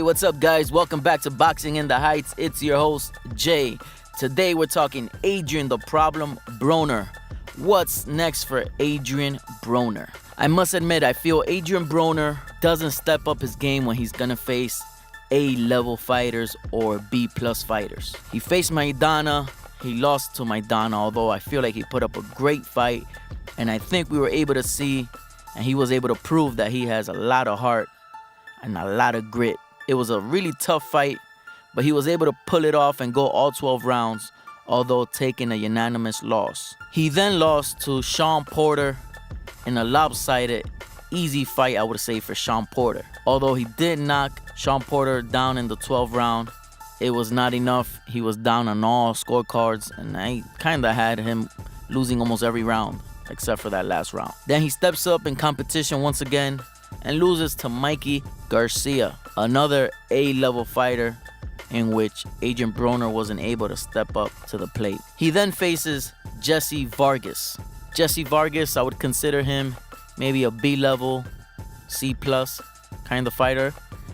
what's up, guys? Welcome back to Boxing in the Heights. It's your host, Jay. Today, we're talking Adrien the Problem Broner. What's next for Adrien Broner? I must admit, I feel Adrien Broner doesn't step up his game when he's gonna face A-level fighters or B-plus fighters. He faced Maidana. He lost to Maidana, although I feel like he put up a great fight. And I think we were able to see, and he was able to prove that he has a lot of heart and a lot of grit. It was a really tough fight, but he was able to pull it off and go all 12 rounds, although taking a unanimous loss. He then lost to Sean Porter in a lopsided, easy fight, I would say, for Sean Porter. Although he did knock Sean Porter down in the 12th round, it was not enough. He was down on all scorecards, and I kind of had him losing almost every round, except for that last round. Then he steps up in competition once again and loses to Mikey Garcia, another A-level fighter in which Adrien Broner wasn't able to step up to the plate. He then faces Jesse Vargas. Jesse Vargas, I would consider him maybe a B-level, C-plus kind of fighter.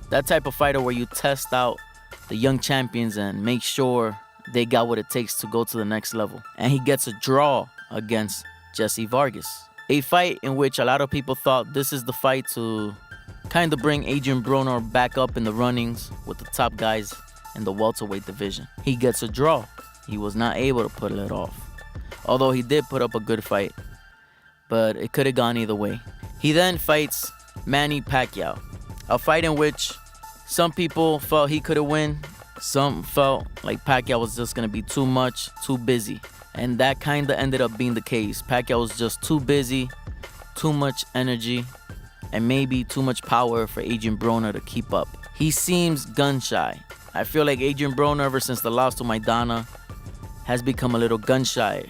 That type of fighter where you test out the young champions and make sure they got what it takes to go to the next level. And he gets a draw against Jesse Vargas. A fight in which a lot of people thought this is the fight to kind of bring Adrien Broner back up in the runnings with the top guys in the welterweight division. He gets a draw. He was not able to put it off, although he did put up a good fight, but it could have gone either way. He then fights Manny Pacquiao, a fight in which some people felt he could have won. Some felt like Pacquiao was just going to be too much, too busy. And that kind of ended up being the case. Pacquiao was just too busy, too much energy, and maybe too much power for Adrien Broner to keep up. He seems gun-shy. I feel like Adrien Broner, ever since the loss to Maidana, has become a little gun-shy.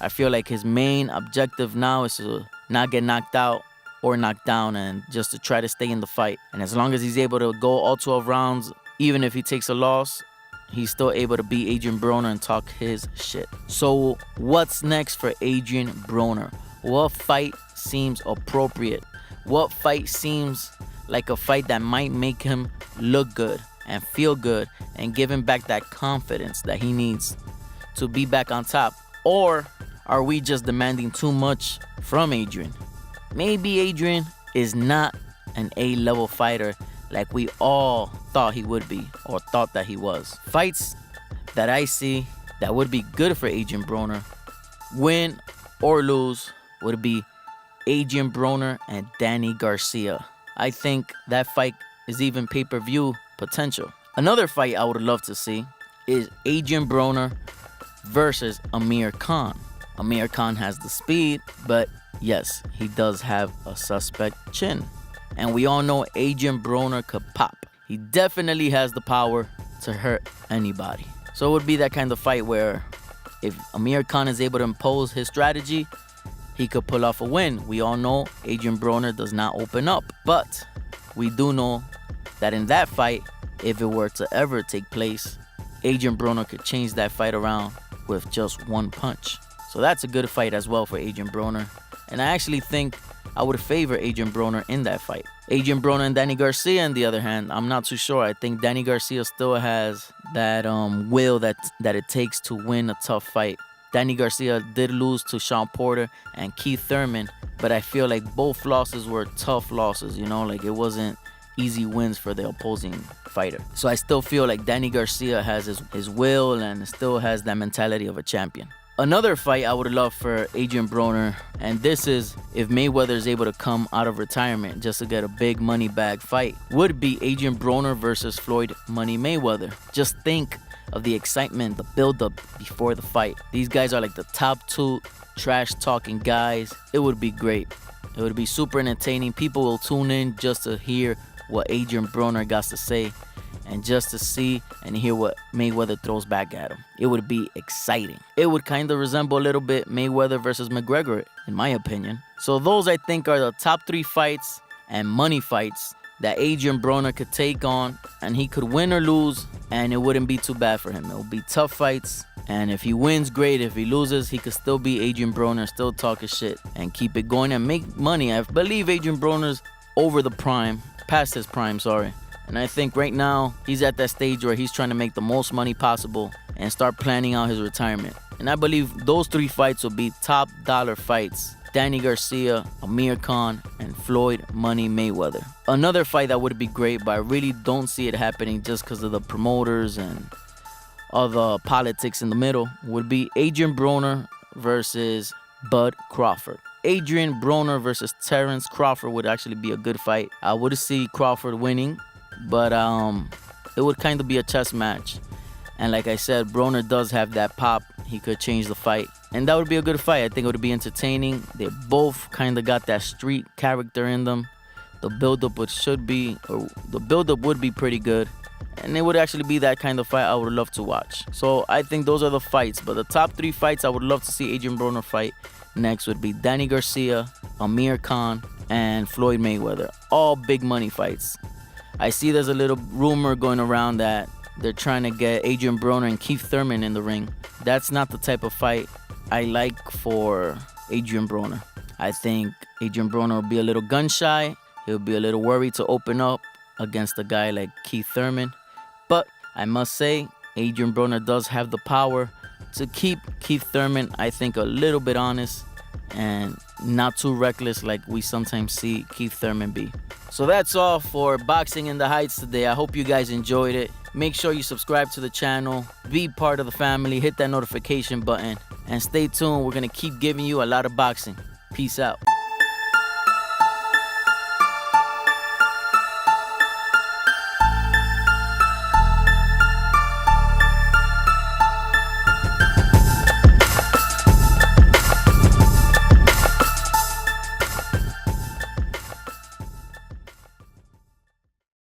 I feel like his main objective now is to not get knocked out or knocked down and just to try to stay in the fight. And as long as he's able to go all 12 rounds, even if he takes a loss, he's still able to beat Adrien Broner and talk his shit. So what's next for Adrien Broner? What fight seems appropriate? What fight seems like a fight that might make him look good and feel good and give him back that confidence that he needs to be back on top? Or are we just demanding too much from Adrien? Maybe Adrien is not an A-level fighter like we all thought he would be or thought that he was. Fights that I see that would be good for Adrien Broner, win or lose, would be Adrien Broner and Danny Garcia. I think that fight is even pay-per-view potential. Another fight I would love to see is Adrien Broner versus Amir Khan. Amir Khan has the speed, but yes, he does have a suspect chin. And we all know Adrien Broner could pop. He definitely has the power to hurt anybody. So it would be that kind of fight where if Amir Khan is able to impose his strategy, he could pull off a win. We all know Adrien Broner does not open up. But we do know that in that fight, if it were to ever take place, Adrien Broner could change that fight around with just one punch. So that's a good fight as well for Adrien Broner. And I actually think I would favor Adrien Broner in that fight. Adrien Broner and Danny Garcia, on the other hand, I'm not too sure. I think Danny Garcia still has that will that it takes to win a tough fight. Danny Garcia did lose to Sean Porter and Keith Thurman, but I feel like both losses were tough losses, like it wasn't easy wins for the opposing fighter. So I still feel like Danny Garcia has his will and still has that mentality of a champion. Another fight I would love for Adrien Broner, and this is if Mayweather is able to come out of retirement just to get a big money bag fight, would be Adrien Broner versus Floyd Money Mayweather. Just think of the excitement, the build-up before the fight. These guys are like the top two trash-talking guys. It would be great. It would be super entertaining. People will tune in just to hear what Adrien Broner got to say and just to see and hear what Mayweather throws back at him. It would be exciting. It would kind of resemble a little bit Mayweather versus McGregor, in my opinion. So those, I think, are the top 3 fights and money fights that Adrien Broner could take on, and he could win or lose, and it wouldn't be too bad for him. It would be tough fights, and if he wins, great. If he loses, he could still be Adrien Broner, still talk his shit, and keep it going and make money. I believe Adrien Broner's over the prime, past his prime, sorry. And I think right now he's at that stage where he's trying to make the most money possible and start planning out his retirement. And I believe those 3 fights will be top dollar fights. Danny Garcia, Amir Khan, and Floyd Money Mayweather. Another fight that would be great, but I really don't see it happening just because of the promoters and all the politics in the middle, would be Adrien Broner versus Bud Crawford. Adrien Broner versus Terence Crawford would actually be a good fight. I would see Crawford winning, but it would kind of be a chess match. And like I said, Broner does have that pop. He could change the fight. And that would be a good fight. I think it would be entertaining. They both kind of got that street character in them. The build-up would be pretty good. And it would actually be that kind of fight I would love to watch. So I think those are the fights. But the top 3 fights I would love to see Adrien Broner fight next would be Danny Garcia, Amir Khan, and Floyd Mayweather. All big money fights. I see there's a little rumor going around that they're trying to get Adrien Broner and Keith Thurman in the ring. That's not the type of fight I like for Adrien Broner. I think Adrien Broner will be a little gun shy. He'll be a little worried to open up against a guy like Keith Thurman. But I must say, Adrien Broner does have the power to keep Keith Thurman, I think, a little bit honest and not too reckless like we sometimes see Keith Thurman be. So that's all for Boxing in the Heights today. I hope you guys enjoyed it. Make sure you subscribe to the channel, be part of the family, hit that notification button, and stay tuned. We're going to keep giving you a lot of boxing. Peace out.